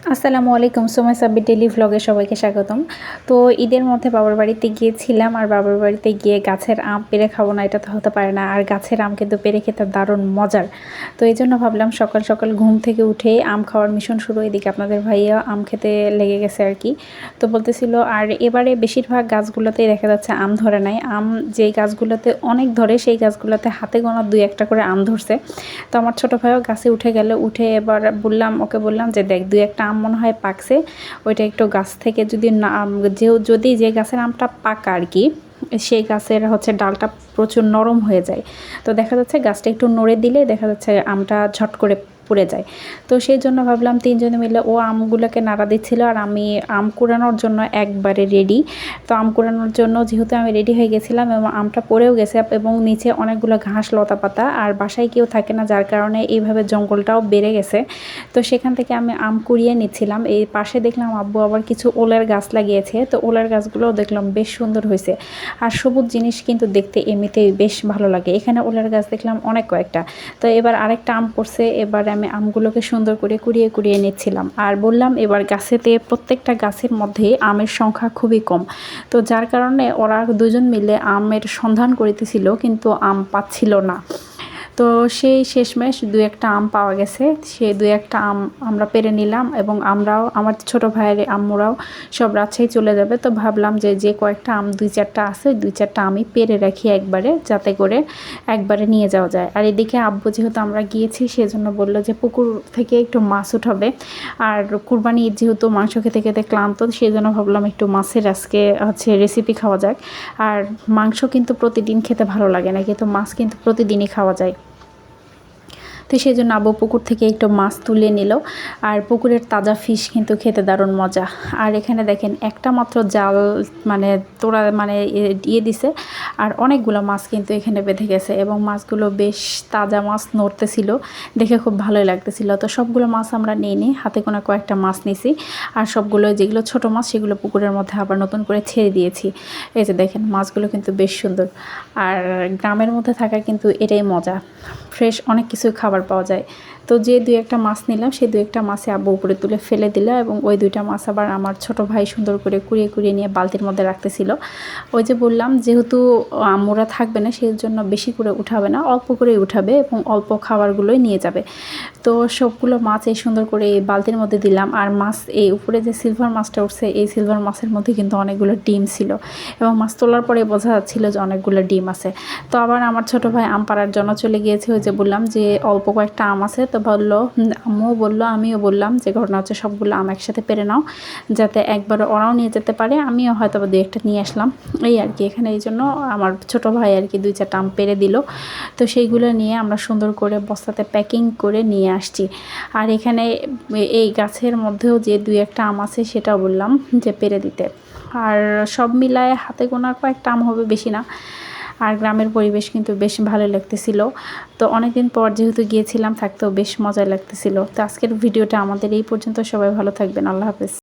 আসসালামু আলাইকুম, সুমাই সাব্বির ডেইলি ভ্লগে সবাইকে স্বাগতম। তো ঈদের মধ্যে বাবার বাড়িতে গিয়েছিলাম, আর বাবার বাড়িতে গিয়ে গাছের আম পেড়ে খাবো না এটা তো হতে পারে না। আর গাছের আম কিন্তু পেড়ে খেতে দারুণ মজার। তো এই জন্য ভাবলাম সকাল সকাল ঘুম থেকে উঠে আম খাওয়ার মিশন শুরু। এদিকে আপনাদের ভাইয়া আম খেতে লেগে গেছে আর কি। তো বলতেছিল, আর এবারে বেশিরভাগ গাছগুলোতেই দেখা যাচ্ছে আম ধরে নাই। আম যেই গাছগুলোতে অনেক ধরে সেই গাছগুলোতে হাতে গোনা দুই একটা করে আম ধরছে। তো আমার ছোটো ভাইও গাছে উঠে গেল, উঠে এবার ওকে বললাম যে দেখ দুই একটা আম মনে হয় পাকছে, ওইটা একটু গাছ থেকে যদি না যদি যে গাছের আমটা পাকা আর কি, সেই গাছের হচ্ছে ডালটা প্রচুর নরম হয়ে যায়। তো দেখা যাচ্ছে গাছটা একটু নড়ে দিলে দেখা যাচ্ছে আমটা ঝট করে পড়ে যায়। তো সেই জন্য ভাবলাম তিনজনে মিলে ও আমগুলোকে নাড়া দিচ্ছিল আর আমি আম কুড়ানোর জন্য একবারে রেডি। তো আম কুড়ানোর জন্য যেহেতু আমি রেডি হয়ে গেছিলাম এবং আমটা পড়েও গেছে এবং নিচে অনেকগুলো ঘাস লতা পাতা, আর বাসায় কেউ থাকে না যার কারণে এইভাবে জঙ্গলটাও বেড়ে গেছে। তো সেখান থেকে আমি আম কুড়িয়ে নিচ্ছিলাম। এই পাশে দেখলাম আব্বু আবার কিছু ওলের গাছ লাগিয়েছে। তো ওলের গাছগুলোও দেখলাম বেশ সুন্দর হয়েছে। আর সবুজ জিনিস কিন্তু দেখতে এমনিতেই বেশ ভালো লাগে। এখানে ওলের গাছ দেখলাম অনেক কয়েকটা। তো এবার আরেকটা আম পড়ছে, এবার আমি আমগুলোকে সুন্দর করে কুড়িয়ে কুড়িয়ে নিচ্ছিলাম। আর বললাম এবার গাছেতে প্রত্যেকটা গাছের মধ্যে আমের সংখ্যা খুবই কম। তো যার কারণে ওরা দুজন মিলে আমের সন্ধান করিতেছিল কিন্তু আম পাচ্ছিল না। তো সেই শেষমেশ দু একটা আম পাওয়া গেছে। সেই দু একটা আম আমরা পেড়ে নিলাম এবং আমরাও, আমার ছোটো ভাইয়ের আম্মুরাও সব রাজশাহী চলে যাবে। তো ভাবলাম যে কয়েকটা আম দুই চারটা আছে ওই দুই চারটা আমি পেড়ে রাখি একবারে, যাতে করে একবারে নিয়ে যাওয়া যায়। আর এদিকে আব্বু যেহেতু আমরা গিয়েছি সেজন্য বললো যে পুকুর থেকে একটু মাছ উঠাবে। আর কুরবানি ঈদ যেহেতু মাংস খেতে খেতে ক্লান্ত, সেই জন্য ভাবলাম একটু মাছের আজকে হচ্ছে রেসিপি খাওয়া যাক। আর মাংস কিন্তু প্রতিদিন খেতে ভালো লাগে না, কিন্তু মাছ কিন্তু প্রতিদিনই খাওয়া যায়। তো সেই জন্য আব্বু পুকুর থেকে একটু মাছ তুলে নিল। আর পুকুরের তাজা ফিশ কিন্তু খেতে দারুণ মজা। আর এখানে দেখেন একটা মাত্র জাল মানে তোরা মানে দিছে, আর অনেকগুলো মাছ কিন্তু এখানে বেঁধে গেছে এবং মাছগুলো বেশ তাজা মাছ নড়তেছিল, দেখে খুব ভালোই লাগতেছিল। তো সবগুলো মাছ আমরা নিয়ে নিই, হাতে গোনা কয়েকটা মাছ নিছি। আর সবগুলো যেগুলো ছোট মাছ সেগুলো পুকুরের মধ্যে আবার নতুন করে ছেড়ে দিয়েছি। এই যে দেখেন মাছগুলো কিন্তু বেশ সুন্দর। আর গ্রামের মধ্যে থাকা কিন্তু এটাই মজা, ফ্রেশ অনেক কিছু খাবার পাওয়া যায়। তো যে দুই একটা মাছ নিলাম সেই দুই একটা মাছে আব্বু উপরে তুলে ফেলে দিল এবং ওই দুইটা মাছ আবার আমার ছোট ভাই সুন্দর করে কুড়িয়ে কুড়িয়ে নিয়ে বালতির মধ্যে রাখতেছিল। ওই যে বললাম যেহেতু আম্মুরা থাকবে না সেই জন্য বেশি করে উঠাবে না, অল্প করেই উঠাবে এবং অল্প খাবারগুলোই নিয়ে যাবে। তো সবগুলো মাছ এই সুন্দর করে এই বালতির মধ্যে দিলাম। আর মাছ এই উপরে যে সিলভার মাছটা উঠছে এই সিলভার মাছের মধ্যে কিন্তু অনেকগুলো ডিম ছিল এবং মাছ তোলার পরে বোঝা যাচ্ছিল যে অনেকগুলো ডিম আছে। তো আবার আমার ছোট ভাই আম পাড়ার জন্য চলে গিয়েছে। ওই যে বললাম যে অল্প কয়েকটা আম আছে, তো বললো, আম্মুও বললো আমিও বললাম যে ঘটনা হচ্ছে সবগুলো আম একসাথে পেরে নাও, যাতে একবার ওরাও নিয়ে যেতে পারে, আমিও হয়তো বা দু একটা নিয়ে আসলাম এই আর কি। এখানে এই জন্য আমার ছোট ভাই আর কি দুই চারটা আম পেরে দিল। তো সেইগুলো নিয়ে আমরা সুন্দর করে বস্তাতে প্যাকিং করে নিয়ে আসছি। আর এখানে এই গাছের মধ্যেও যে দুই একটা আম আছে সেটাও বললাম যে পেরে দিতে। আর সব মিলায় হাতে গোনা কয়েকটা আম হবে, বেশি না। আর গ্রামের পরিবেশ কিন্তু বেশ ভালো লাগতেছিল। তো অনেকদিন পর যেহেতু গিয়েছিলাম থাকতেও বেশ মজা লাগতেছিল। তো আজকের ভিডিওটা আমাদের এই পর্যন্ত, সবাই ভালো থাকবেন, আল্লাহ হাফেজ।